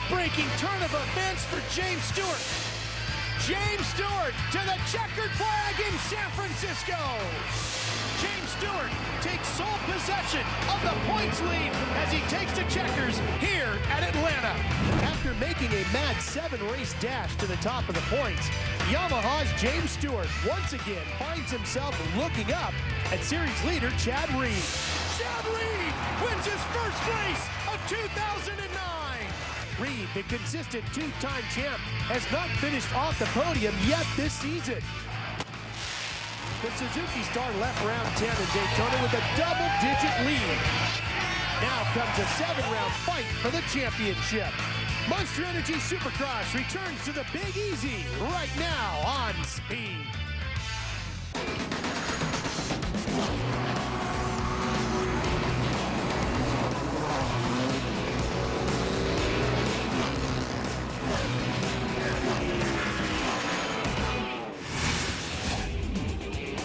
back-breaking turn of events for James Stewart. James Stewart to the checkered flag in San Francisco. James Stewart takes sole possession of the points lead as he takes the checkers here at Atlanta. After making a mad 7-race dash to the top of the points, Yamaha's James Stewart once again finds himself looking up at series leader Chad Reed. Chad Reed wins his first race of 2009. Reed, the consistent two-time champ, has not finished off the podium yet this season. The Suzuki star left round 10 in Daytona with a double-digit lead. Now comes a 7-round fight for the championship. Monster Energy Supercross returns to the Big Easy right now on Speed.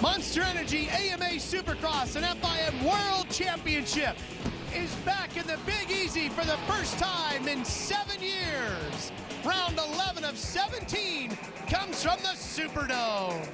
Monster Energy AMA Supercross and FIM World Championship is back in the Big Easy for the first time in 7 years. Round 11 of 17 comes from the Superdome.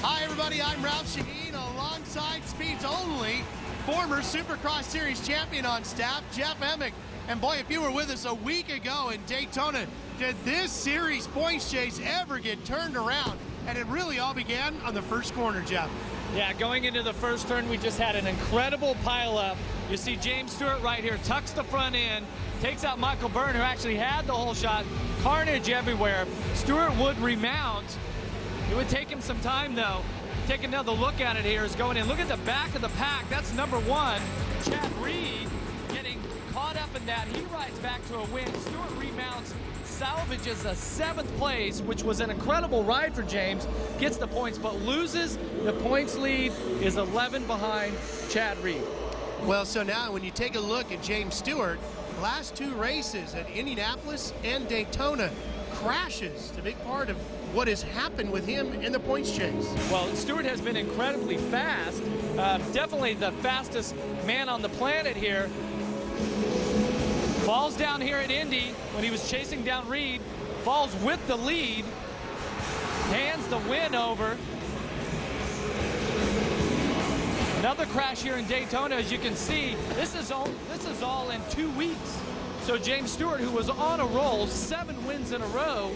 Hi everybody, I'm Ralph Shaheen alongside Speed's only former Supercross Series champion on staff, Jeff Emick. And boy, if you were with us a week ago in Daytona, did this series points chase ever get turned around? And it really all began on the first corner, Jeff. Yeah, going into the first turn, we just had an incredible pileup. You see James Stewart right here, tucks the front end, takes out Michael Byrne, who actually had the whole shot. Carnage everywhere. Stewart would remount. It would take him some time, though. Take another look at it here. Is going in. Look at the back of the pack. That's number 1. Chad Reed getting caught up in that. He rides back to a win. Stewart remounts, salvages a 7th place, which was an incredible ride for James, gets the points, but loses the points lead, is 11 behind Chad Reed. Well, so now when you take a look at James Stewart, last 2 races at Indianapolis and Daytona, crashes, a big part of what has happened with him in the points chase. Well, Stewart has been incredibly fast, definitely the fastest man on the planet here. Falls down here at Indy when he was chasing down Reed, falls with the lead, hands the win over. Another crash here in Daytona, as you can see. This is all in 2 weeks. So James Stewart, who was on a roll, 7 wins in a row,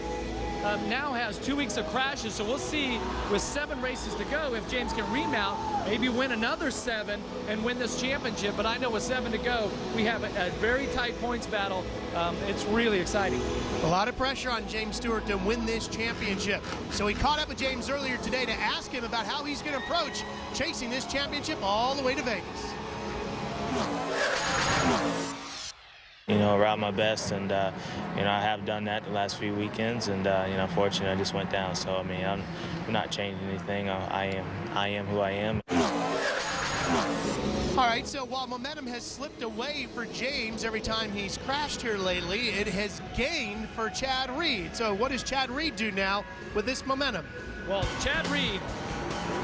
now has 2 weeks of crashes. So we'll see with 7 races to go if James can remount, maybe win another 7 and win this championship. But I know with 7 to go, we have a very tight points battle. It's really exciting. A lot of pressure on James Stewart to win this championship. So he caught up with James earlier today to ask him about how he's going to approach chasing this championship all the way to Vegas. You know, around my best, and you know, I have done that the last few weekends, and you know, unfortunately, I just went down. So I mean, I'm not changing anything. I am who I am. All right, so while momentum has slipped away for James every time he's crashed here lately, it has gained for Chad Reed. So what does Chad Reed do now with this momentum? Well, Chad Reed,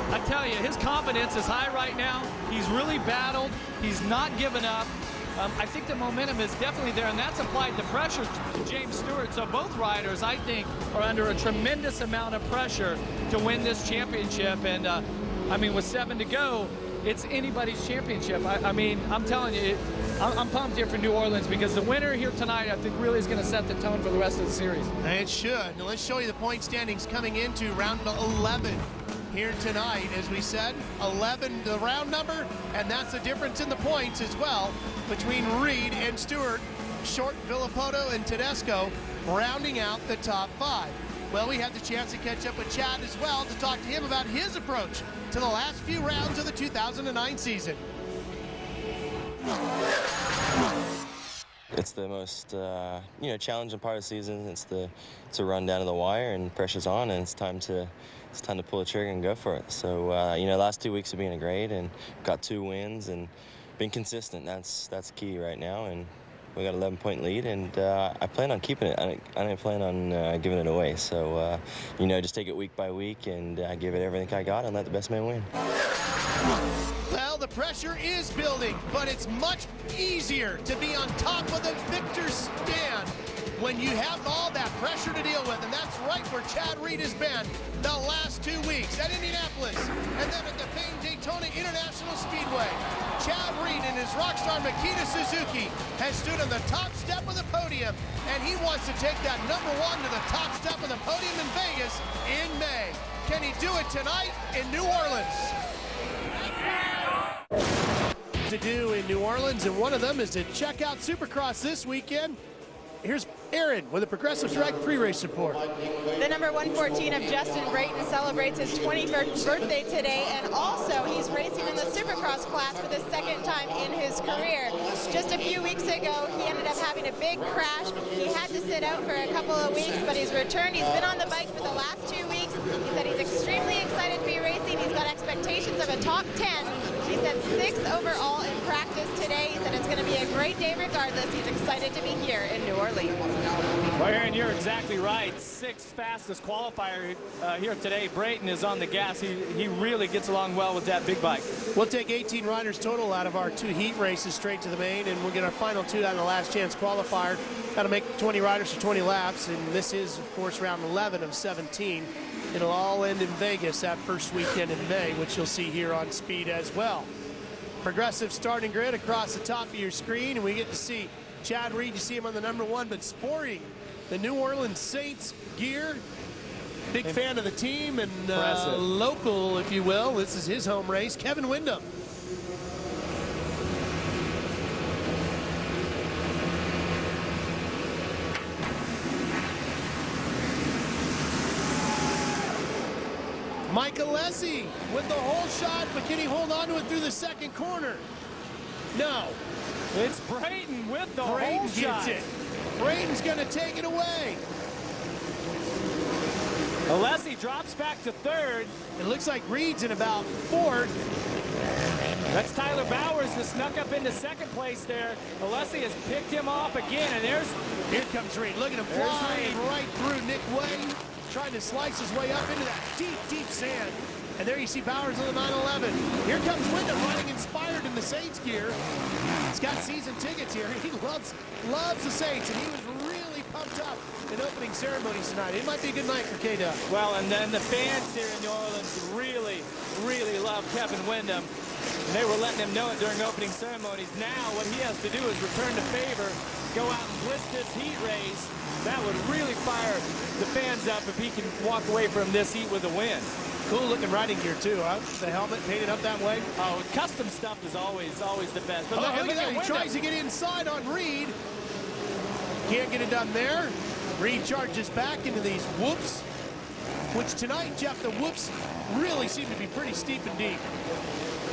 I tell you, his confidence is high right now. He's really battled. He's not given up. I think the momentum is definitely there, and that's applied the pressure to James Stewart. So both riders, I think, are under a tremendous amount of pressure to win this championship. And, I mean, with 7 to go, it's anybody's championship. I mean, I'm telling you, I'm pumped here for New Orleans because the winner here tonight, I think, really is going to set the tone for the rest of the series. It should. Now let's show you the point standings coming into round 11. Here tonight, as we said, 11 the round number, and that's the difference in the points as well between Reed and Stewart. Short, Villopoto, and Tedesco rounding out the top 5. Well, we had the chance to catch up with Chad as well to talk to him about his approach to the last few rounds of the 2009 season. It's the most you know, challenging part of the season. It's a run down to the wire, and pressure's on, and it's time to pull the trigger and go for it. So you know, last 2 weeks have been great, and got 2 wins and been consistent. That's key right now, and we got an 11-point lead, and I plan on keeping it. I don't plan on giving it away. So you know, just take it week by week and give it everything I got and let the best man win. Well, the pressure is building, but it's much easier to be on top of the victor's stand when you have all that pressure to deal with, and that's right where Chad Reed has been the last 2 weeks at Indianapolis and then at the famed Daytona International Speedway. Chad Reed and his rock star Makita Suzuki has stood on the top step of the podium, and he wants to take that #1 to the top step of the podium in Vegas in May. Can he do it tonight in New Orleans? To do in New Orleans, and one of them is to check out Supercross this weekend. Here's Aaron with a Progressive Drag pre-race report. The number 114 of Justin Brayton celebrates his 21st birthday today, and also he's racing in the Supercross class for the second time in his career. Just a few weeks ago, he ended up having a big crash. He had to sit out for a couple of weeks, but he's returned. He's been on the bike for the last 2 weeks. He said he's extremely excited to be racing. He's got expectations of a top 10. He said 6th overall in practice today. He said it's going to be a great day regardless. He's excited to be here in New Orleans. Well, Aaron, you're exactly right. 6th fastest qualifier here today. Brayton is on the gas. He really gets along well with that big bike. We'll take 18 riders total out of our 2 heat races straight to the main, and we'll get our final 2 out of the last chance qualifier. Got to make 20 riders for 20 laps, and this is, of course, round 11 of 17. It'll all end in Vegas that first weekend in May, which you'll see here on Speed as well. Progressive starting grid across the top of your screen, and we get to see Chad Reed. You see him on the #1, but sporting the New Orleans Saints gear. Big fan of the team and local, if you will. This is his home race. Kevin Windham. Mike Alessi with the whole shot, but can he hold on to it through the second corner? No. It's Brayton with the Brayton whole shot. gets it. Brayton's going to take it away. Alessi drops back to 3rd. It looks like Reed's in about 4th. That's Tyler Bowers that snuck up into 2nd place there. Alessi has picked him off again, and here comes Reed. Look at him flying right through Nick Way, trying to slice his way up into that deep, deep sand. And there you see Bowers on the 911. Here comes Windham riding inspired in the Saints gear. He's got season tickets here. He loves the Saints, and he was really pumped up in opening ceremonies tonight. It might be a good night for K-Dub. Well, and then the fans here in New Orleans really, really love Kevin Windham. And they were letting him know it during opening ceremonies. Now what he has to do is return to favor, go out and blitz this heat race. That would really fire the fans up if he can walk away from this heat with a win. Cool looking riding gear too, huh? The helmet painted up that way. Oh, custom stuff is always the best. But look at that. He Windham. tries to get inside on Reed. Can't get it done there. Reed charges back into these whoops, which tonight, Jeff, the whoops really seem to be pretty steep and deep.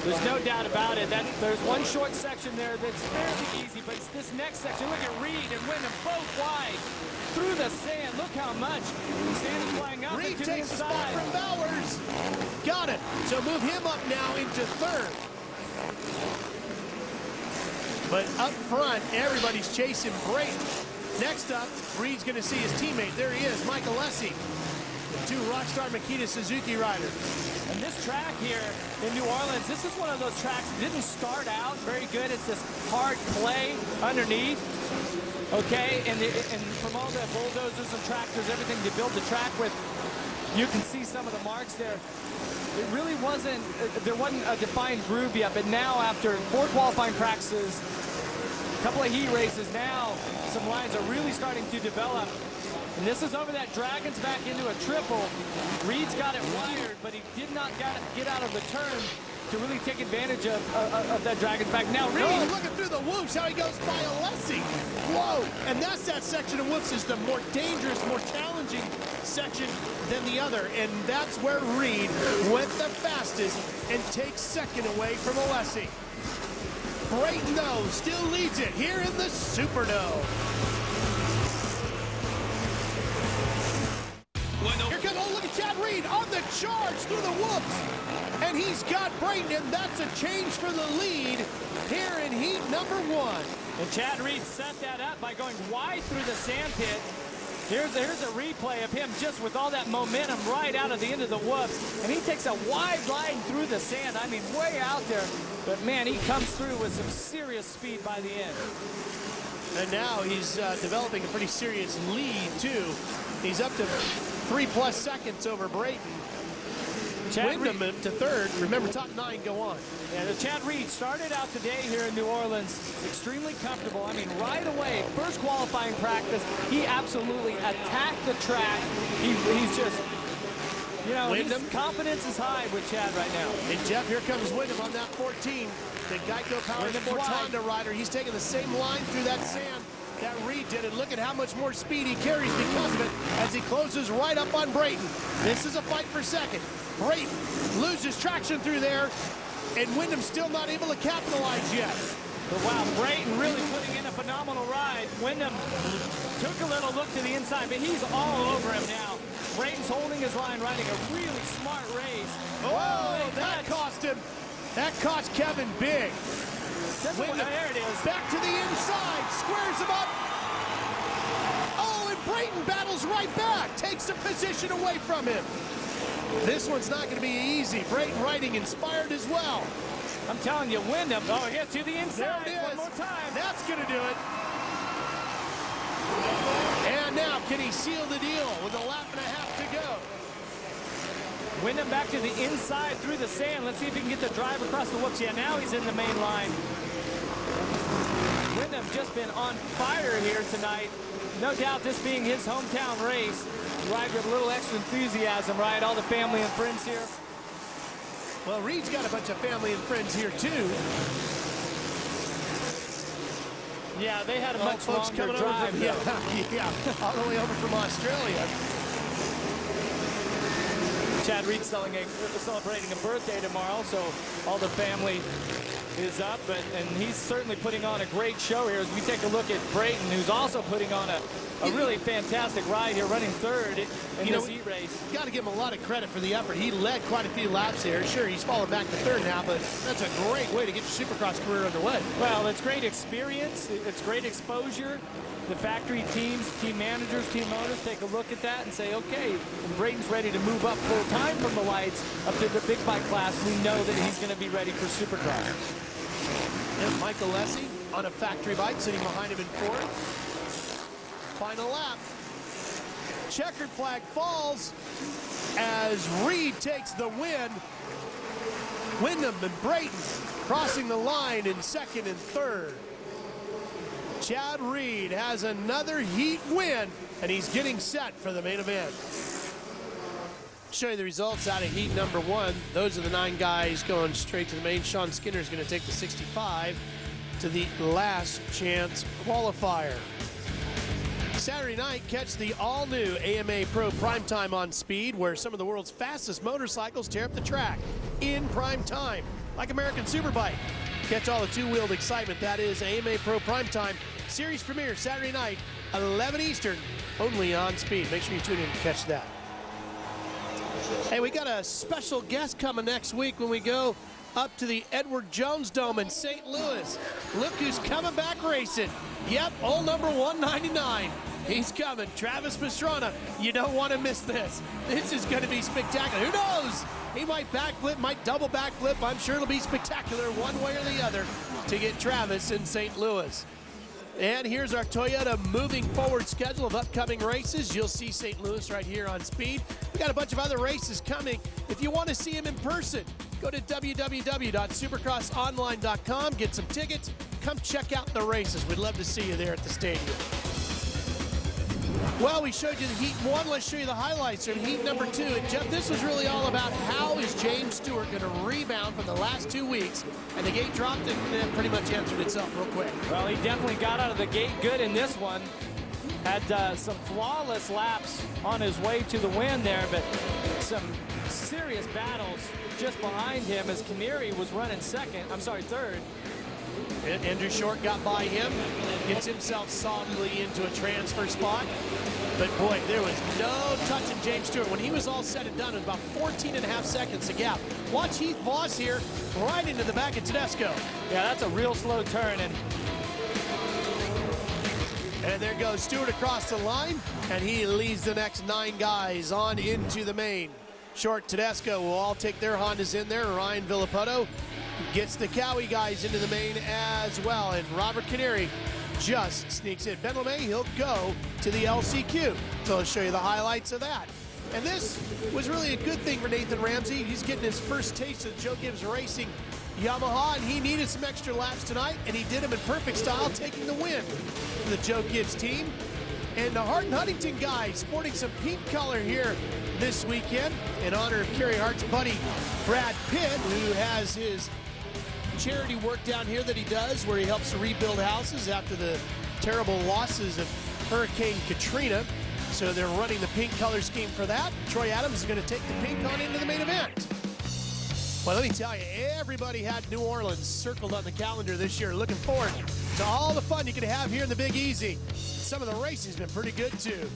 There's no doubt about it. There's one short section there that's fairly easy, but it's this next section. Look at Reed and Windham both wide through the sand. Look how much sand is flying up Reed into the takes the spot inside. from Bowers. Got it. So move him up now into 3rd. But up front, everybody's chasing Brayton. Next up, Reed's going to see his teammate. There he is, Mike Alessi. 2 Rockstar Makita Suzuki riders. And this track here in New Orleans, this is one of those tracks that didn't start out very good. It's this hard clay underneath. Okay, and from all the bulldozers and tractors, everything they built the track with, you can see some of the marks there. It really wasn't, there wasn't a defined groove yet, but now after 4 qualifying practices, a couple of heat races, now some lines are really starting to develop. And this is over that Dragon's back into a triple. Reed's got it wired, but he did not get out of the turn to really take advantage of that Dragon's back. Now Reed. Oh, looking through the whoops, how he goes by Alessi. Whoa, and that's that section of whoops is the more dangerous, more challenging section than the other. And that's where Reed went the fastest and takes 2nd away from Alessi. Brayton, though, still leads it here in the Superdome. Here comes, oh, look at Chad Reed on the charge through the whoops. And he's got Brayton, and that's a change for the lead here in heat #1. And Chad Reed set that up by going wide through the sand pit. Here's a replay of him just with all that momentum right out of the end of the whoops. And he takes a wide line through the sand. I mean, way out there. But, man, he comes through with some serious speed by the end. And now he's developing a pretty serious lead, too. He's up to 3+ seconds over Brayton. Windham to third. Remember, top 9 go on. Yeah, the Chad Reed started out today here in New Orleans extremely comfortable. I mean, right away, first qualifying practice, he absolutely attacked the track. He's just, you know, his confidence is high with Chad right now. And Jeff, here comes Windham on that 14. The Geico Power Sports Honda rider. He's taking the same line through that sand that Reed did, and look at how much more speed he carries because of it as he closes right up on Brayton. This is a fight for second. Brayton loses traction through there, and Windham still not able to capitalize yet. But wow, Brayton really putting in a phenomenal ride. Windham took a little look to the inside, but he's all over him now. Brayton's holding his line, riding a really smart race. Oh, that cost him. That cost Kevin big. Windham, there it is. Back to the inside, squares him up. Oh, and Brayton battles right back, takes the position away from him. This one's not going to be easy. Brayton riding inspired as well. I'm telling you, Windham. Oh, here to the inside. There it is. One more time. That's going to do it. And now, can he seal the deal with a lap and a half to go? Windham back to the inside through the sand. Let's see if he can get the drive across the whoops. Yeah, now he's in the main line. Windham just been on fire here tonight. No doubt this being his hometown race. Ride with a little extra enthusiasm, right? All the family and friends here. Well, Reed's got a bunch of family and friends here, too. Yeah, they had a much folks longer coming drive. Over from, yeah, all the way over from Australia. Chad Reed celebrating a birthday tomorrow, so all the family is up, and he's certainly putting on a great show here as we take a look at Brayton, who's also putting on a really fantastic ride here, running third in this heat race. Got to give him a lot of credit for the effort. He led quite a few laps here. Sure, he's fallen back to third now, but that's a great way to get your Supercross career underway. Well, it's great experience. It's great exposure. The factory teams, team managers, team owners take a look at that and say, okay, when Brayton's ready to move up full time from the lights up to the big bike class, we know that he's going to be ready for Supercross. And Michael Alessi on a factory bike sitting behind him in fourth. Final lap. Checkered flag falls as Reed takes the win. Windham and Brayton crossing the line in second and third. Chad Reed has another heat win, and he's getting set for the main event. Show you the results out of heat number 1. Those are the 9 guys going straight to the main. Sean Skinner is going to take the 65 to the last chance qualifier. Saturday night, catch the all-new AMA Pro Primetime on Speed, where some of the world's fastest motorcycles tear up the track in prime time, like American Superbike. Catch all the two-wheeled excitement. That is AMA Pro Primetime. Series premiere Saturday night, 11 Eastern, only on Speed. Make sure you tune in to catch that. Hey, we got a special guest coming next week when we go up to the Edward Jones Dome in St. Louis. Look who's coming back racing. Yep, old number 199. He's coming. Travis Pastrana. You don't want to miss this. This is going to be spectacular. Who knows? He might backflip, might double backflip. I'm sure it'll be spectacular one way or the other to get Travis in St. Louis. And here's our Toyota moving forward schedule of upcoming races. You'll see St. Louis right here on Speed. We got a bunch of other races coming. If you want to see them in person, go to www.supercrossonline.com, get some tickets, come check out the races. We'd love to see you there at the stadium. Well, we showed you the heat 1. Let's show you the highlights from heat number 2. And Jeff, this was really all about how is James Stewart going to rebound from the last 2 weeks. And the gate dropped and pretty much answered itself real quick. Well, he definitely got out of the gate good in this one. Had some flawless laps on his way to the win there, but some serious battles just behind him as Canary was running third. And Andrew Short got by him, gets himself solidly into a transfer spot. But boy, there was no touching James Stewart. When he was all said and done, it was about 14.5 seconds a gap. Watch Heath Voss here, right into the back of Tedesco. Yeah, that's a real slow turn. And there goes Stewart across the line, and he leads the next 9 guys on into the main. Short Tedesco will all take their Hondas in there. Ryan Villopoto gets the Cowie guys into the main as well. And Robert Canary just sneaks in. Ben LeMay, he'll go to the LCQ. So I'll show you the highlights of that. And this was really a good thing for Nathan Ramsey. He's getting his first taste of Joe Gibbs Racing Yamaha, and he needed some extra laps tonight, and he did them in perfect style, taking the win for the Joe Gibbs team. And the Hart and Huntington guy sporting some pink color here this weekend in honor of Kerry Hart's buddy Brad Pitt, who has his charity work down here that he does where he helps to rebuild houses after the terrible losses of Hurricane Katrina. So they're running the pink color scheme for that. Troy Adams is going to take the pink on into the main event. Well, let me tell you, everybody had New Orleans circled on the calendar this year. Looking forward to all the fun you can have here in the Big Easy. Some of the racing's been pretty good too.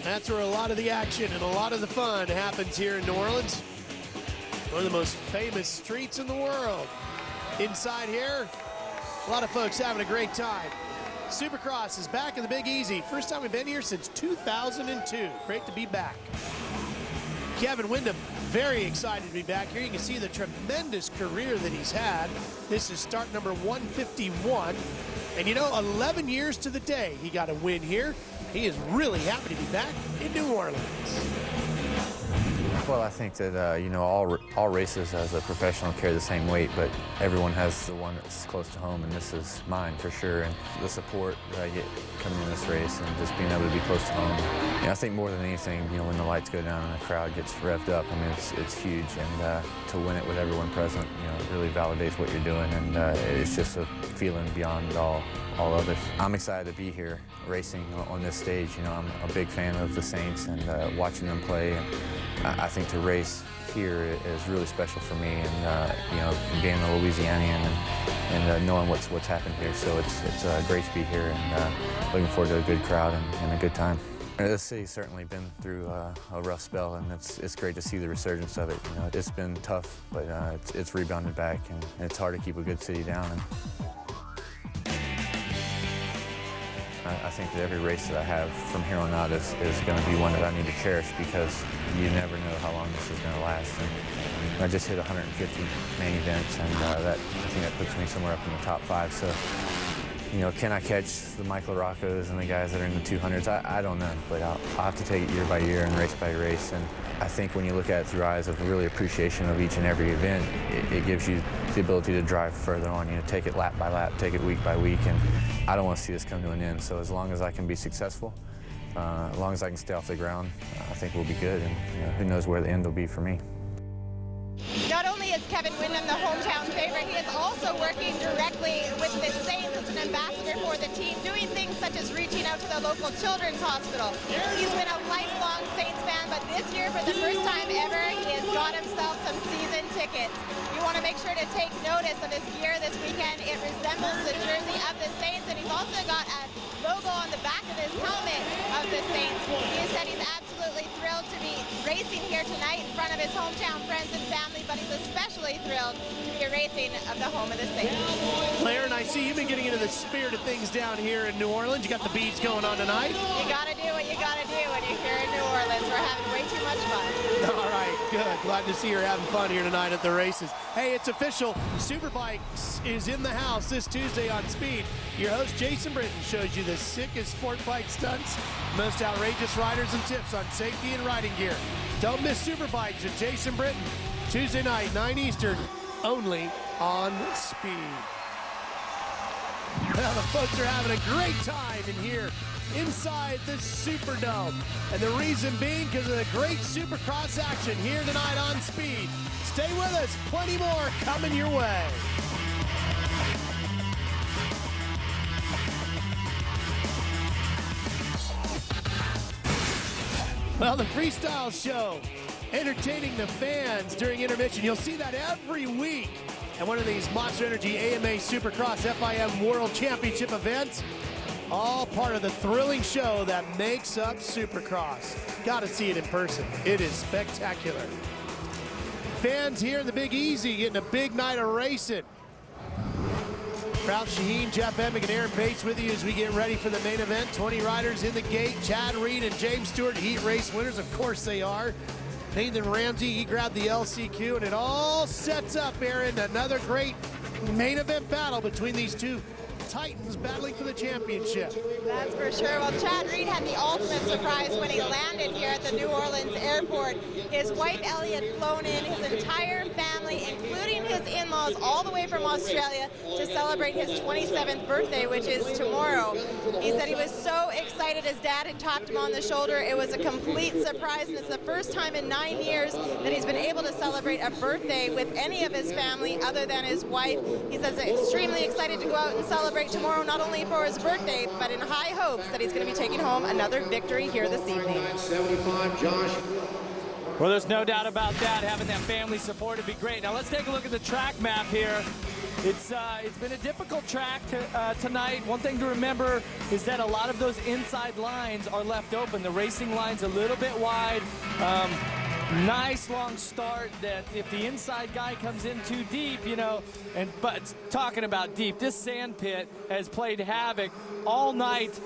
That's where a lot of the action and a lot of the fun happens here in New Orleans. One of the most famous streets in the world. Inside here, a lot of folks having a great time. Supercross is back in the Big Easy. First time we've been here since 2002. Great to be back. Kevin Windham, very excited to be back here. You can see the tremendous career that he's had. This is start number 151. And you know, 11 years to the day he got a win here. He is really happy to be back in New Orleans. Well, I think that, you know, all races as a professional carry the same weight, but everyone has the one that's close to home, and this is mine for sure. And the support that I get coming in this race and just being able to be close to home. You know, I think more than anything, you know, when the lights go down and the crowd gets revved up, I mean, it's huge. And to win it with everyone present, you know, it really validates what you're doing. And it's just a feeling beyond all others. I'm excited to be here racing on this stage. You know, I'm a big fan of the Saints and watching them play. And I think to race here is really special for me, and you know, being a Louisianian and knowing what's happened here. So it's great to be here, and looking forward to a good crowd and a good time. This city's certainly been through a rough spell, and it's great to see the resurgence of it. You know, it's been tough, but it's rebounded back, and it's hard to keep a good city down. And I think that every race that I have from here on out is going to be one that I need to cherish, because you never know how long this is going to last. And I just hit 150 main events, and I think that puts me somewhere up in the top 5. So, you know, can I catch the Michael Roccos and the guys that are in the 200s? I don't know, but I'll have to take it year by year and race by race. And I think when you look at it through eyes of really appreciation of each and every event, it gives you the ability to drive further on. You know, take it lap by lap, take it week by week, and I don't want to see this come to an end. So as long as I can be successful, as long as I can stay off the ground, I think we'll be good. And you know, who knows where the end will be for me. Not only is Kevin Windham the hometown favorite, he is also working directly with the Saints as an ambassador for the team, doing things such as reaching out to the local children's hospital. He's been a lifelong Saints fan, but this year, for the first time ever, he has got himself some season tickets. You want to make sure to take notice of his gear this weekend. It resembles the jersey of the Saints, and he's also got a logo on the back of his helmet of the Saints. He said he's absolutely thrilled to be racing here tonight in front of his hometown friends and family, but he's especially thrilled to be racing of the home of the Saints. Claire, and I see you've been getting into the spirit of things down here in New Orleans. You got the beads going on tonight. You got to do what you got to do when you're here in New Orleans. We're having way too much fun. All right, good. Glad to see you're having fun here tonight at the races. Hey, it's official. Superbikes is in the house this Tuesday on Speed. Your host, Jason Britton, shows you the sickest sport bike stunts, most outrageous riders and tips on safety and riding gear. Don't miss Superbikes with Jason Britton. Tuesday night, 9 Eastern, only on Speed. Well, the folks are having a great time in here inside the Superdome. And the reason being because of the great Supercross action here tonight on Speed. Stay with us, plenty more coming your way. Well, the freestyle show, entertaining the fans during intermission. You'll see that every week at one of these Monster Energy AMA Supercross FIM World Championship events. All part of the thrilling show that makes up Supercross. Gotta see it in person. It is spectacular. Fans here in the Big Easy getting a big night of racing. Ralph Shaheen, Jeff Emmick, and Aaron Bates with you as we get ready for the main event. 20 riders in the gate. Chad Reed and James Stewart, heat race winners. Of course they are. Nathan Ramsey, he grabbed the LCQ, and it all sets up, Aaron, another great main event battle between these two Titans battling for the championship. That's for sure. Well, Chad Reed had the ultimate surprise when he landed here at the New Orleans airport. His wife Ellie had flown in, his entire family, including his in-laws, all the way from Australia to celebrate his 27th birthday, which is tomorrow. He said he was so excited. His dad had tapped him on the shoulder. It was a complete surprise, and it's the first time in 9 years that he's been able to celebrate a birthday with any of his family other than his wife. He says he's extremely excited to go out and celebrate tomorrow, not only for his birthday, but in high hopes that he's going to be taking home another victory here this evening. Well, there's no doubt about that. Having that family support would be great. Now let's take a look at the track map here. It's been a difficult track tonight. One thing to remember is that a lot of those inside lines are left open. The racing line's a little bit wide. Nice long start that if the inside guy comes in too deep, you know, but talking about deep, this sand pit has played havoc all night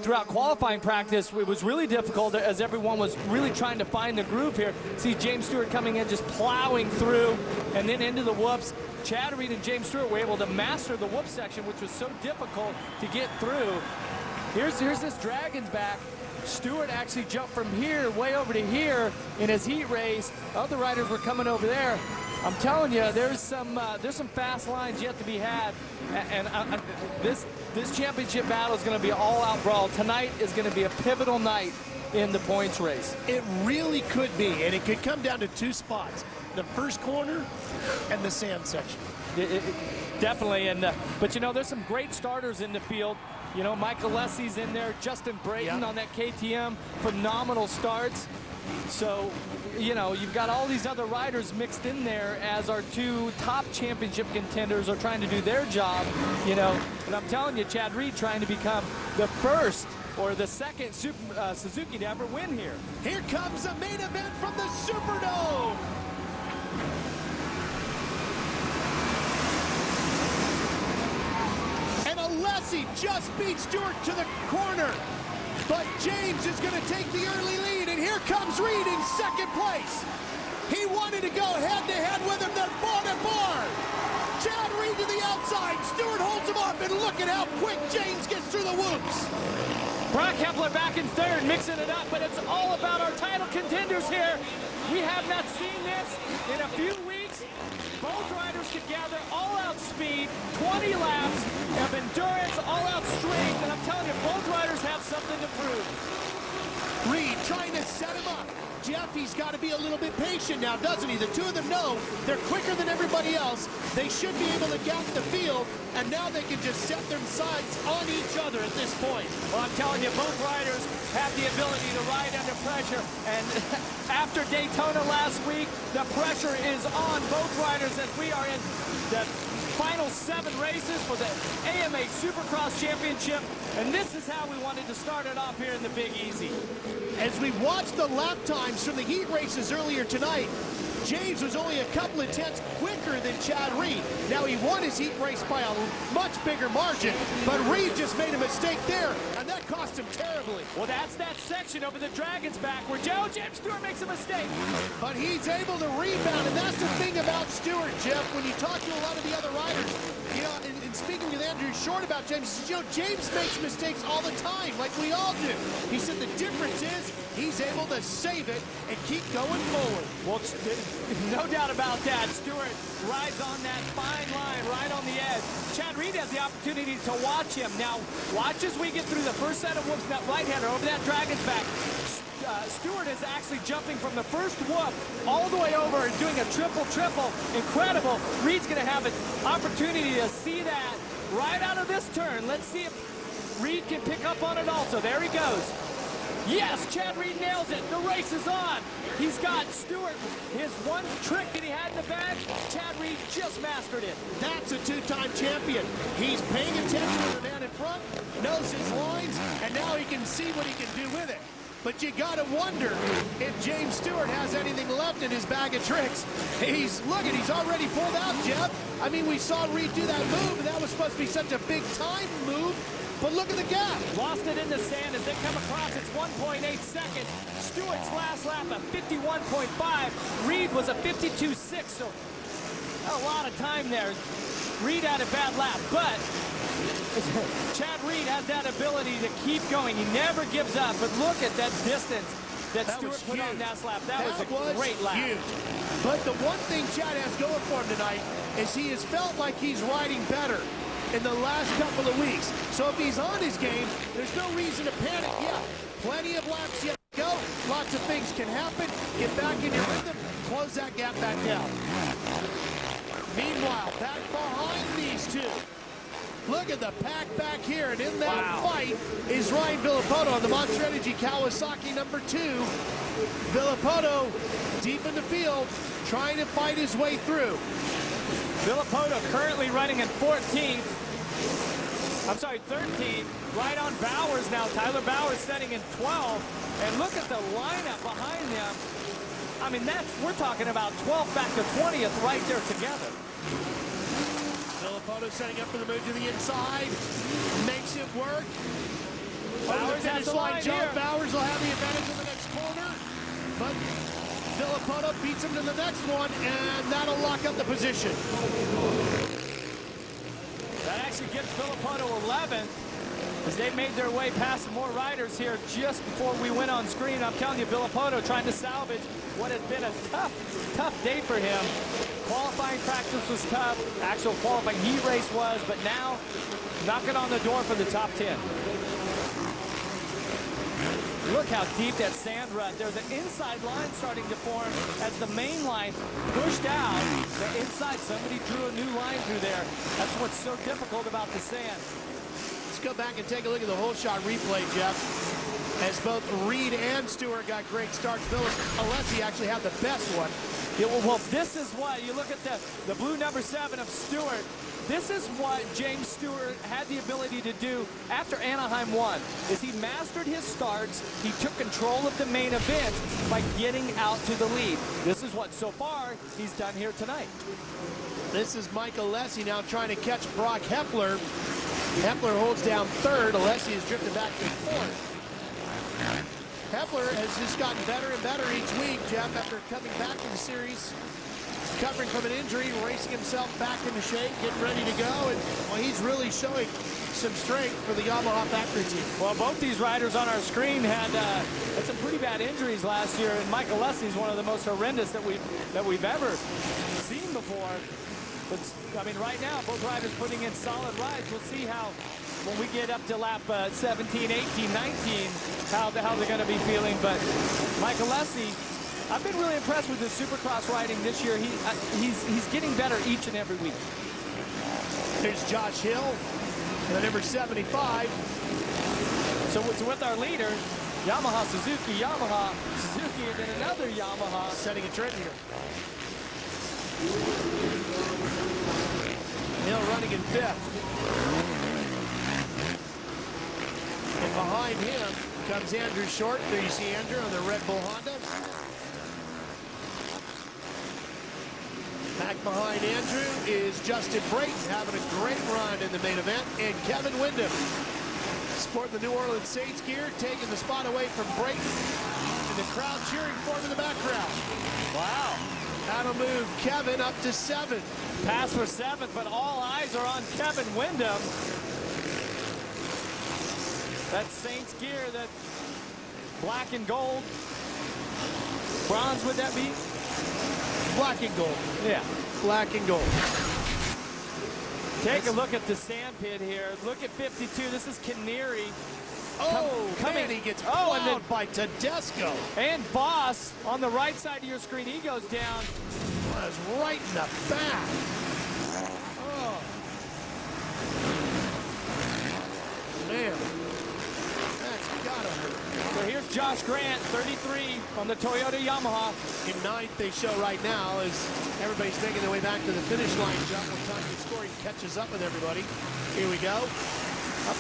throughout qualifying practice. It was really difficult as everyone was really trying to find the groove here. See James Stewart coming in, just plowing through and then into the whoops. Chad Reed and James Stewart were able to master the whoop section, which was so difficult to get through. Here's this Dragon's back. Stewart actually jumped from here way over to here in his heat race. Other riders were coming over there. I'm telling you, there's some fast lines yet to be had, and this championship battle is going to be an all-out brawl. Tonight is going to be a pivotal night in the points race. It really could be, and it could come down to two spots: the first corner and the sand section. Definitely, but you know, there's some great starters in the field. You know, Michael Alessi's in there, Justin Brayton on that KTM, phenomenal starts. So, you know, you've got all these other riders mixed in there as our two top championship contenders are trying to do their job, you know. And I'm telling you, Chad Reed trying to become the first or the second Suzuki to ever win here. Here comes the main event from the Superdome. Alessi just beat Stewart to the corner, but James is going to take the early lead, and here comes Reed in second place. He wanted to go head-to-head with him, then bar to bar. Chad Reed to the outside, Stewart holds him up, and look at how quick James gets through the whoops. Broc Hepler back in third, mixing it up, but it's all about our title contenders here. We have not seen this in a few weeks. Both riders together, all-out speed, 20 laps of endurance, all-out strength, and I'm telling you, both riders have something to prove. Reed trying to set him up. Jeff, he's got to be a little bit patient now, doesn't he? The two of them know they're quicker than everybody else. They should be able to gap the field, and now they can just set their sights on each other at this point. Well, I'm telling you, both riders have the ability to ride under pressure, and after Daytona last week, the pressure is on both riders as we are in the final 7 races for the AMA Supercross Championship, and this is how we wanted to start it off here in the Big Easy. As we watched the lap times from the heat races earlier tonight, James was only a couple of tenths quicker than Chad Reed. Now, he won his heat race by a much bigger margin, but Reed just made a mistake there, and that cost him terribly. Well, that's that section over the Dragon's back where James Stewart makes a mistake. But he's able to rebound, and that's the thing about Stewart, Jeff. When you talk to a lot of the other riders, you know, and speaking with Andrew Short about James, he says, you know, James makes mistakes all the time, like we all do. He said the difference is he's able to save it and keep going forward. Well, no doubt about that. Stewart rides on that fine line, right on the edge. Chad Reed has the opportunity to watch him. Now, watch as we get through the first set of whoops, that right-hander over that Dragon's back. Stewart is actually jumping from the first whoop all the way over and doing a triple. Incredible. Reed's going to have an opportunity to see that right out of this turn. Let's see if Reed can pick up on it also. There he goes. Yes, Chad Reed nails it. The race is on. He's got Stewart. His one trick that he had in the bag, Chad Reed just mastered it. That's a two-time champion. He's paying attention to the man in front, knows his lines, and now he can see what he can do with it. But you gotta wonder if James Stewart has anything left in his bag of tricks. He's already pulled out, Jeff. I mean, we saw Reed do that move, and that was supposed to be such a big time move. But look at the gap. Lost it in the sand as they come across. It's 1.8 seconds. Stewart's last lap at 51.5. Reed was a 52.6, so a lot of time there. Reed had a bad lap, but Chad Reed has that ability to keep going. He never gives up, but look at that distance that Stewart put on that lap. That was a great lap. Huge. But the one thing Chad has going for him tonight is he has felt like he's riding better in the last couple of weeks. So if he's on his game, there's no reason to panic. Yeah, plenty of laps yet to go. Lots of things can happen. Get back in your rhythm, close that gap back down. Meanwhile, back behind these two. Look at the pack back here, and in that fight is Ryan Villopoto on the Monster Energy Kawasaki #2. Villopoto deep in the field, trying to fight his way through. Villopoto currently running in 13th, right on Bowers now. Tyler Bowers setting in 12th, and look at the lineup behind them. I mean, we're talking about 12th back to 20th right there together. Villopoto setting up for the move to the inside, makes it work. Bowers has the line John here. Bowers will have the advantage in the next corner, but Villopoto beats him to the next one, and that'll lock up the position. That actually gives Villopoto 11th as they made their way past some more riders here just before we went on screen. I'm telling you, Villopoto trying to salvage what has been a tough day for him. Qualifying practice was tough. Actual qualifying heat race was, but now knocking on the door for the top 10. Look how deep that sand rut. There's an inside line starting to form as the main line pushed out. The inside, somebody drew a new line through there. That's what's so difficult about the sand. Let's go back and take a look at the whole shot replay, Jeff. As both Reed and Stewart got great starts. Alessi actually had the best one. Yeah, well, this is what, you look at the blue #7 of Stewart. This is what James Stewart had the ability to do after Anaheim won, is he mastered his starts. He took control of the main event by getting out to the lead. This is what, so far, he's done here tonight. This is Mike Alessi now trying to catch Broc Hepler. Hepler holds down third. Alessi is drifting back to fourth. Hepler has just gotten better and better each week, Jeff, after coming back to the series, recovering from an injury, racing himself back into shape, getting ready to go, and well, he's really showing some strength for the Yamaha factory team. Well, both these riders on our screen had some pretty bad injuries last year, and Mike Alessi is one of the most horrendous that we've ever seen before. But I mean, right now, both riders putting in solid rides. We'll see how, when we get up to lap 17, 18, 19, how they're going to be feeling. But Mike Alessi, I've been really impressed with his Supercross riding this year. He's getting better each and every week. There's Josh Hill, the number 75. So it's with our leader, Yamaha, Suzuki, and then another Yamaha. Setting a trend here. Hill running in 5th. And behind him comes Andrew Short. There you see Andrew on the Red Bull Honda. Back behind Andrew is Justin Brayton, having a great run in the main event, and Kevin Windham, sporting the New Orleans Saints gear, taking the spot away from Brayton, and the crowd cheering for him in the background. Wow. That'll move Kevin up to 7th. Pass for 7th, but all eyes are on Kevin Windham. That Saints gear, that black and gold. Bronze, would that be? Black and gold. Yeah. Black and gold. Take a look at the sand pit here. Look at 52. This is Canary. Man, he gets plowed by Tedesco. And Boss on the right side of your screen. He goes down. Was right in the back. Oh. Man. That's gotta hurt. So here's Josh Grant, 33 on the Toyota Yamaha. In 9th, they show right now as everybody's making their way back to the finish line. John, what time the scoring catches up with everybody. Here we go. Up.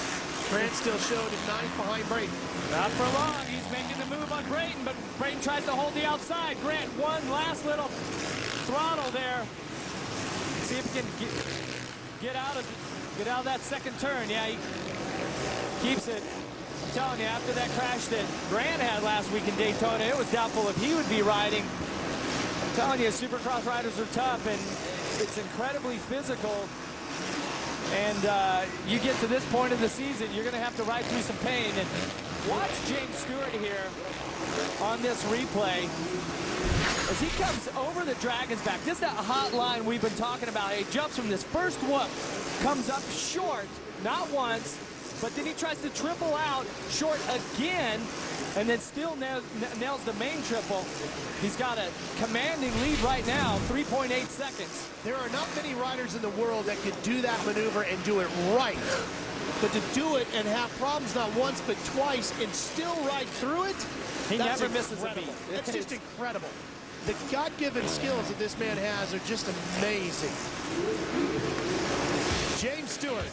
Grant still showed him 9th behind Brayton. Not for long. He's making the move on Brayton, but Brayton tries to hold the outside. Grant, one last little throttle there. See if he can get out of that second turn. Yeah, he keeps it. I'm telling you, after that crash that Grant had last week in Daytona, it was doubtful if he would be riding. I'm telling you, Supercross riders are tough, and it's incredibly physical. And you get to this point of the season, you're going to have to ride through some pain. And watch James Stewart here on this replay as he comes over the Dragon's back. This is that hot line we've been talking about. He jumps from this first whoop, comes up short, not once, but then he tries to triple out short again, and then still nails the main triple. He's got a commanding lead right now, 3.8 seconds. There are not many riders in the world that could do that maneuver and do it right. But to do it and have problems not once but twice and still ride through it, he never misses a beat. That's just incredible. The God-given skills that this man has are just amazing. James Stewart,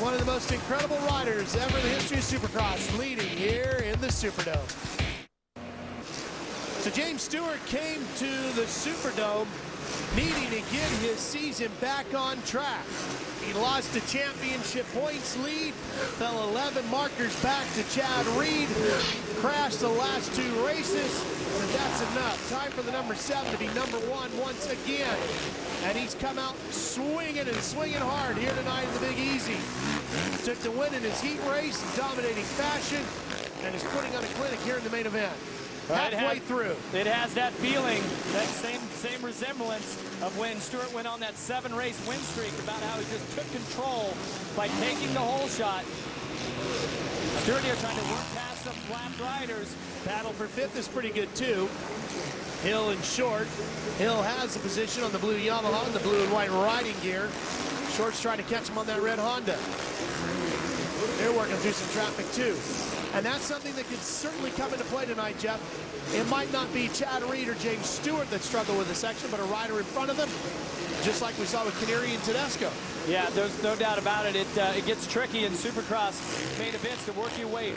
one of the most incredible riders ever in the history of Supercross, leading here in the Superdome. So James Stewart came to the Superdome needing to get his season back on track. He lost the championship points lead, fell 11 markers back to Chad Reed, crashed the last 2 races, but that's enough. Time for the number 7 to be number 1 once again. And he's come out swinging and swinging hard here tonight in the Big Easy. Took the win in his heat race in dominating fashion, and is putting on a clinic here in the main event. Halfway through. It has that feeling, that same resemblance of when Stewart went on that 7-race win streak, about how he just took control by taking the whole shot. Stewart here trying to work past some lapped riders. Battle for 5th is pretty good too. Hill and Short. Hill has the position on the blue Yamaha and the blue and white riding gear. Short's trying to catch him on that red Honda. They're working through some traffic too. And that's something that could certainly come into play tonight, Jeff. It might not be Chad Reed or James Stewart that struggle with the section, but a rider in front of them, just like we saw with Canary and Tedesco. Yeah, there's no doubt about it. It gets tricky in Supercross main events to work your way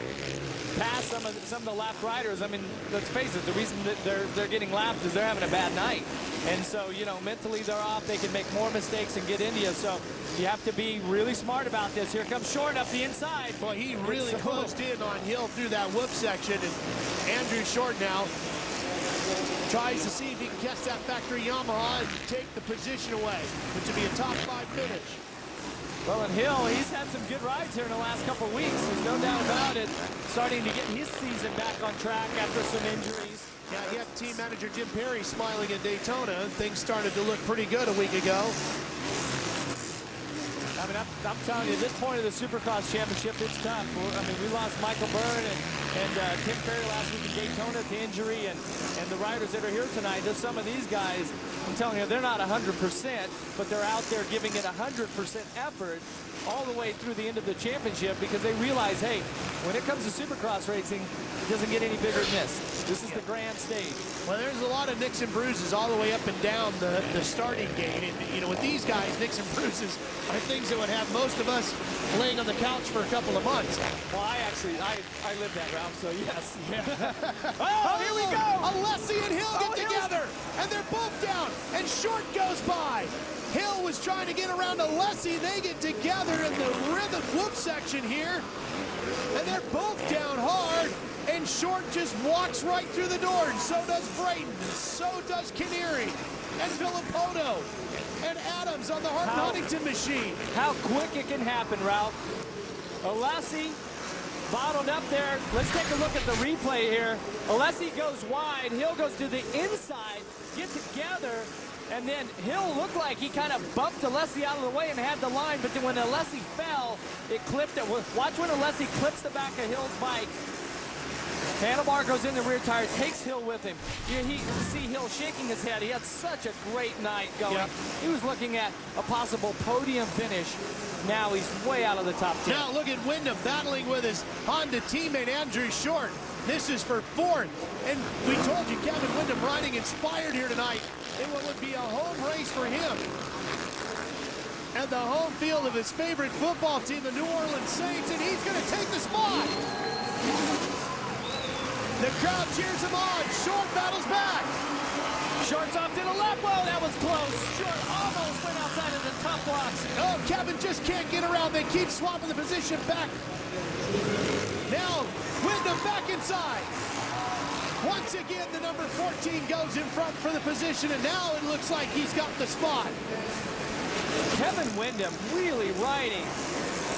past some of the lapped riders. I mean, let's face it, the reason that they're getting lapped is they're having a bad night. And so, you know, mentally they're off. They can make more mistakes and get into you. So you have to be really smart about this. Here comes Short up the inside. Well, he really closed in on Hill through that whoop section. And Andrew Short now tries to see if he can catch that factory Yamaha and take the position away, which would be a top 5 finish. Well, and Hill, he's had some good rides here in the last couple of weeks. There's no doubt about it. Starting to get his season back on track after some injuries. Yeah, he had team manager Jim Perry smiling at Daytona. Things started to look pretty good a week ago. I mean, I'm telling you, at this point of the Supercross Championship, it's tough. I mean, we lost Michael Byrne and Tim Ferry last week in Daytona to injury, and the riders that are here tonight, there's some of these guys, I'm telling you, they're not 100%, but they're out there giving it 100% effort all the way through the end of the championship because they realize, hey, when it comes to Supercross racing, it doesn't get any bigger than this. This is the grand stage. Well, there's a lot of nicks and bruises all the way up and down the starting gate. And, you know, with these guys, nicks and bruises are things that would have most of us laying on the couch for a couple of months. Well, I lived that, Ralph, so yes. Yeah. Oh, here we go! Alessi and Hill get together, and they're both down, and Short goes by. Hill was trying to get around Alessi. They get together in the rhythm whoop section here, and they're both down hard, and Short just walks right through the door, and so does Brayton, and so does Canary, and Villopoto, and Adams on the Hart-Huntington machine. How quick it can happen, Ralph. Alessi bottled up there. Let's take a look at the replay here. Alessi goes wide. Hill goes to the inside, get together, and then Hill looked like he kind of bumped Alessi out of the way and had the line, but then when Alessi fell, it clipped it. Watch when Alessi clips the back of Hill's bike. Handlebar goes in the rear tire, takes Hill with him. You see Hill shaking his head. He had such a great night going. Yep. He was looking at a possible podium finish. Now he's way out of the top 10. Now look at Windham battling with his Honda teammate Andrew Short. This is for 4th. And we told you Kevin Windham riding inspired here tonight. It would be a home race for him. and the home field of his favorite football team, the New Orleans Saints, and he's going to take the spot. The crowd cheers him on. Short battles back. Short's off to the left. Whoa, that was close. Short almost went outside of the top blocks. Oh, Kevin just can't get around. They keep swapping the position back. Now, Windham back inside. Once again, the number 14 goes in front for the position, and now it looks like he's got the spot. Kevin Windham really riding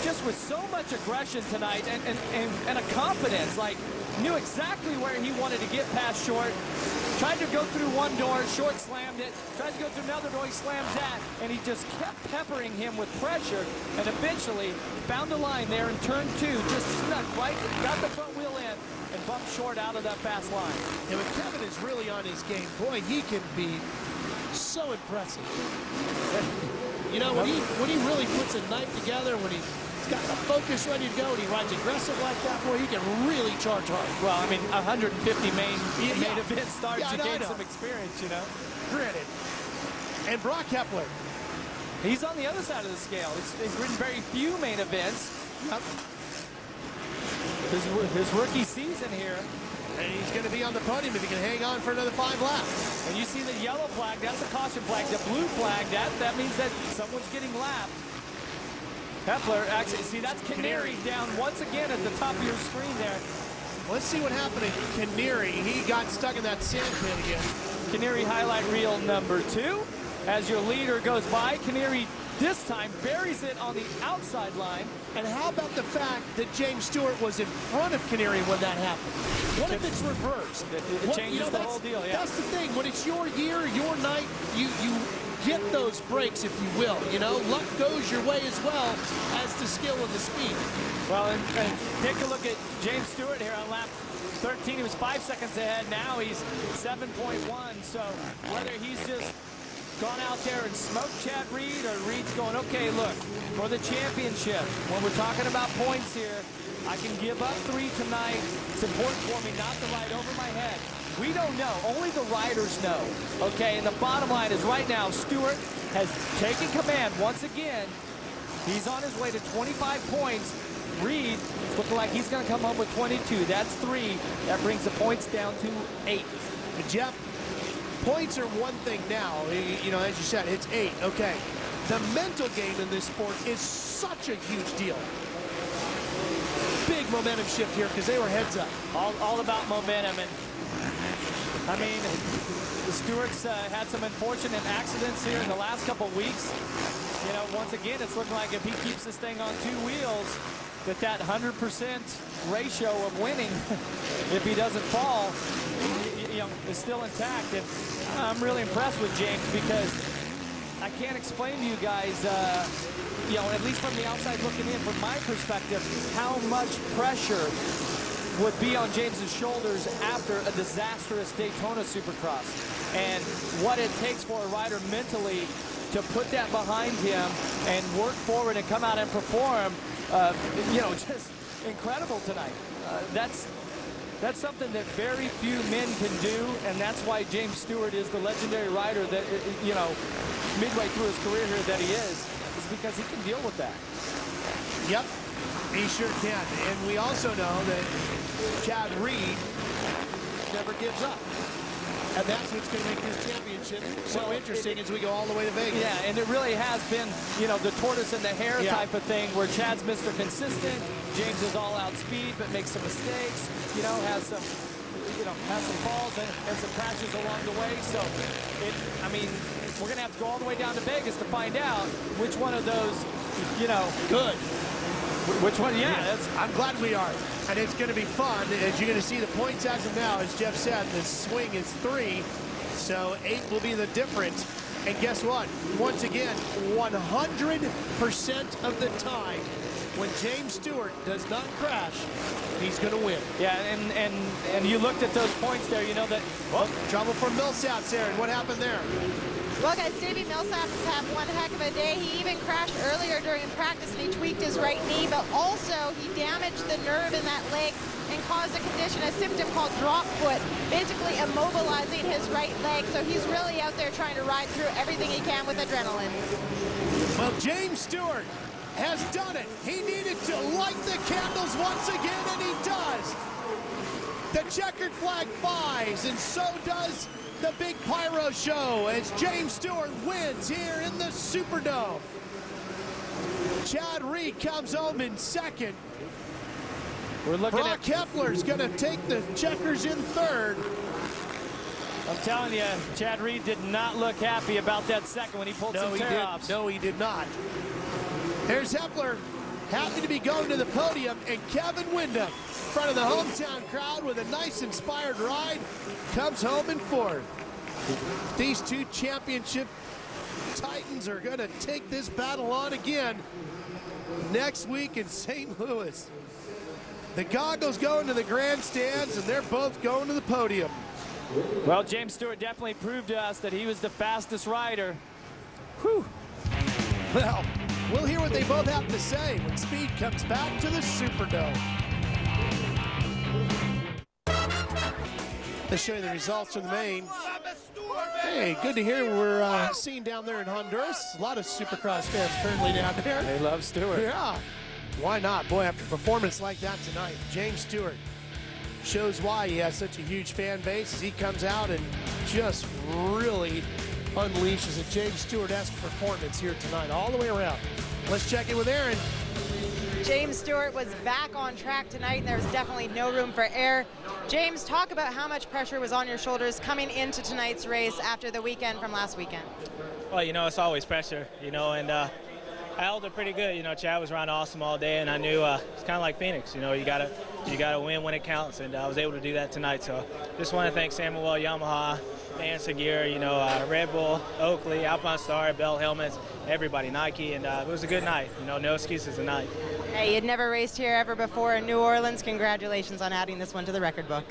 just with so much aggression tonight and a confidence, like knew exactly where he wanted to get past Short. Tried to go through one door, Short slammed it. Tried to go through another door, he slams that, and he just kept peppering him with pressure, and eventually found a line there in turn 2, just snuck right, got the front wheel in, and bumped Short out of that fast line. And when Kevin is really on his game, boy, he can be so impressive. You know, when he really puts a knife together, when he's got the focus ready to go, and he rides aggressive like that, boy, he can really charge hard. Well, I mean, 150 main event starts to gain some experience, you know. Granted. And Broc Hepler. He's on the other side of the scale. He's ridden very few main events. Yep. His rookie season here. And he's going to be on the podium if he can hang on for another 5 laps. And you see the yellow flag, that's a caution flag. The blue flag, that means that someone's getting lapped. Hepler, actually, see, that's Canary down once again at the top of your screen there. Let's see what happened to Canary. He got stuck in that sand pit again. Canary highlight reel number 2. As your leader goes by, Canary this time buries it on the outside line. And how about the fact that James Stewart was in front of Canary when that happened? What if it's reversed? It changes the whole deal, yeah. That's the thing. When it's your year, your night, you get those breaks, if you will. You know, luck goes your way as well as the skill and the speed. Well, and take a look at James Stewart here on lap 13. He was 5 seconds ahead. Now he's 7.1. So whether he's just gone out there and smoked Chad Reed, or Reed's going, okay, look, for the championship, when we're talking about points here, I can give up 3 tonight. It's important for me not to ride over my head. We don't know. Only the riders know. Okay, and the bottom line is right now, Stewart has taken command once again. He's on his way to 25 points. Reed is looking like he's going to come up with 22. That's 3. That brings the points down to 8. But Jeff, points are one thing now. You know, as you said, it's 8. Okay. The mental game in this sport is such a huge deal. Big momentum shift here because they were heads up. All about momentum. And I mean, the Stewart's had some unfortunate accidents here in the last couple weeks. You know, once again, it's looking like if he keeps this thing on 2 wheels, that 100% ratio of winning, if he doesn't fall, you know, is still intact. And I'm really impressed with James because I can't explain to you guys, you know, at least from the outside looking in, from my perspective, how much pressure would be on James's shoulders after a disastrous Daytona Supercross, and what it takes for a rider mentally to put that behind him and work forward and come out and perform. You know, just incredible tonight. That's something that very few men can do, and that's why James Stewart is the legendary rider that, you know, midway through his career here that he is because he can deal with that. Yep, he sure can. And we also know that Chad Reed never gives up. And that's what's going to make this championship so interesting as we go all the way to Vegas. Yeah, and it really has been, you know, the tortoise and the hare type of thing where Chad's Mr. Consistent, James is all out speed but makes some mistakes, you know, has some falls and some crashes along the way. So, I mean, we're going to have to go all the way down to Vegas to find out which one of those, you know. Good. Which one? Yeah, I'm glad we are. And it's going to be fun as you're going to see the points as of now. As Jeff said, the swing is 3, so 8 will be the difference. And guess what? Once again, 100% of the time, when James Stewart does not crash, he's going to win. Yeah, and you looked at those points there, you know that. Oh, trouble for Millsaps there. And what happened there? Well, guys, Davi Millsaps has had one heck of a day. He even crashed earlier during practice, and he tweaked his right knee, but also he damaged the nerve in that leg and caused a condition, a symptom called drop foot, basically immobilizing his right leg. So he's really out there trying to ride through everything he can with adrenaline. Well, James Stewart has done it. He needed to light the candles once again, and he does. The checkered flag flies, and so does the big pyro show as James Stewart wins here in the Superdome. Chad Reed comes home in second. We're looking Broc Hepler's going to take the checkers in third. I'm telling you, Chad Reed did not look happy about that second when he pulled some tear-offs. No, he did not. Here's Hepler, happy to be going to the podium, and Kevin Windham, in front of the hometown crowd with a nice inspired ride, comes home in fourth. These two championship titans are going to take this battle on again next week in St. Louis. The goggles go into the grandstands, and they're both going to the podium. Well, James Stewart definitely proved to us that he was the fastest rider. Whew. Well, we'll hear what they both have to say when speed comes back to the Superdome. Let's show you the results from the main. Hey, good to hear we're seeing down there in Honduras. A lot of Supercross fans currently down there. They love Stewart. Yeah. Why not? Boy, after a performance like that tonight, James Stewart shows why he has such a huge fan base as he comes out and just really unleashes a James Stewart-esque performance here tonight, all the way around. Let's check in with Aaron. James Stewart was back on track tonight, and there was definitely no room for error. James, talk about how much pressure was on your shoulders coming into tonight's race after the weekend from last weekend. Well, you know, it's always pressure, you know, and I held it pretty good. You know, Chad was running awesome all day, and I knew it's kind of like Phoenix. You know, you gotta win when it counts, and I was able to do that tonight. So, just want to thank Samuel, Yamaha, Ansa Gear, you know, Red Bull, Oakley, Alpine Star, Bell Helmets, everybody, Nike, and it was a good night. You know, no excuses tonight. Hey, you'd never raced here ever before in New Orleans. Congratulations on adding this one to the record book.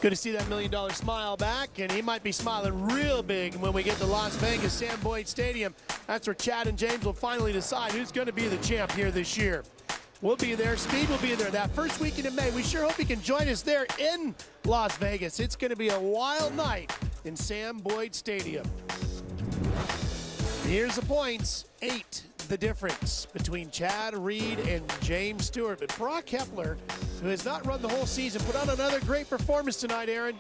Good to see that $1 million smile back, and he might be smiling real big when we get to Las Vegas, Sam Boyd Stadium. That's where Chad and James will finally decide who's going to be the champ here this year. We'll be there. Speed will be there that first weekend in May. We sure hope he can join us there in Las Vegas. It's going to be a wild night in Sam Boyd Stadium. Here's the points. 8, the difference between Chad Reed and James Stewart. But Broc Hepler, who has not run the whole season, put on another great performance tonight, Aaron.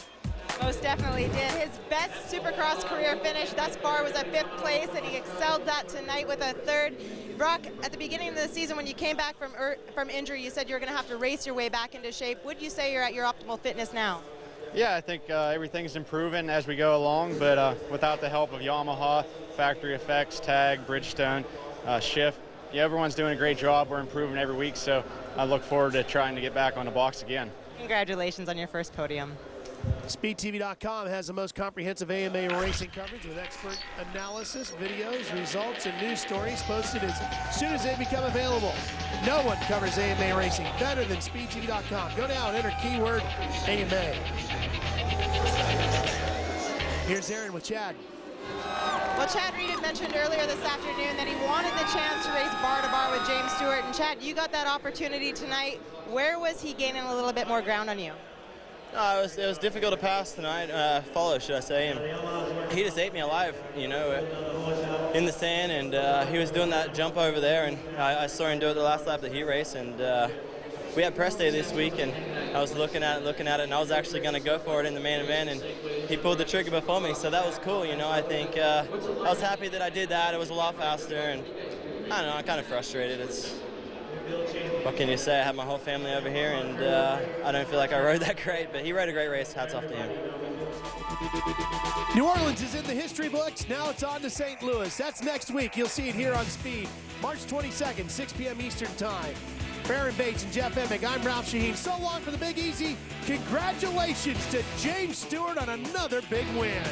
Most definitely did. His best Supercross career finish thus far was a 5th place, and he excelled that tonight with a 3rd. Broc, at the beginning of the season when you came back from injury, you said you were going to have to race your way back into shape. Would you say you're at your optimal fitness now? Yeah, I think everything's improving as we go along, but without the help of Yamaha, Factory Effects, Tag, Bridgestone, Shift, yeah, everyone's doing a great job. We're improving every week, so I look forward to trying to get back on the box again. Congratulations on your first podium. SpeedTV.com has the most comprehensive AMA racing coverage with expert analysis, videos, results, and news stories posted as soon as they become available. No one covers AMA racing better than SpeedTV.com. Go now and enter keyword AMA. Here's Aaron with Chad. Well, Chad Reed had mentioned earlier this afternoon that he wanted the chance to race bar-to-bar with James Stewart. And Chad, you got that opportunity tonight. Where was he gaining a little bit more ground on you? It was difficult to pass tonight, follow, should I say, and he just ate me alive, you know, in the sand, and he was doing that jump over there, and I saw him do it the last lap of the heat race, and we had press day this week, and I was looking at it, and I was actually going to go for it in the main event, and he pulled the trigger before me, so that was cool, you know. I think I was happy that I did that. It was a lot faster, and I don't know, I'm kind of frustrated. What can you say? I have my whole family over here, and I don't feel like I rode that great, but he rode a great race. Hats off to him. New Orleans is in the history books. Now it's on to St. Louis. That's next week. You'll see it here on Speed. March 22nd, 6 p.m. Eastern Time. Baron Bates and Jeff Emig. I'm Ralph Shaheen. So long for the Big Easy. Congratulations to James Stewart on another big win.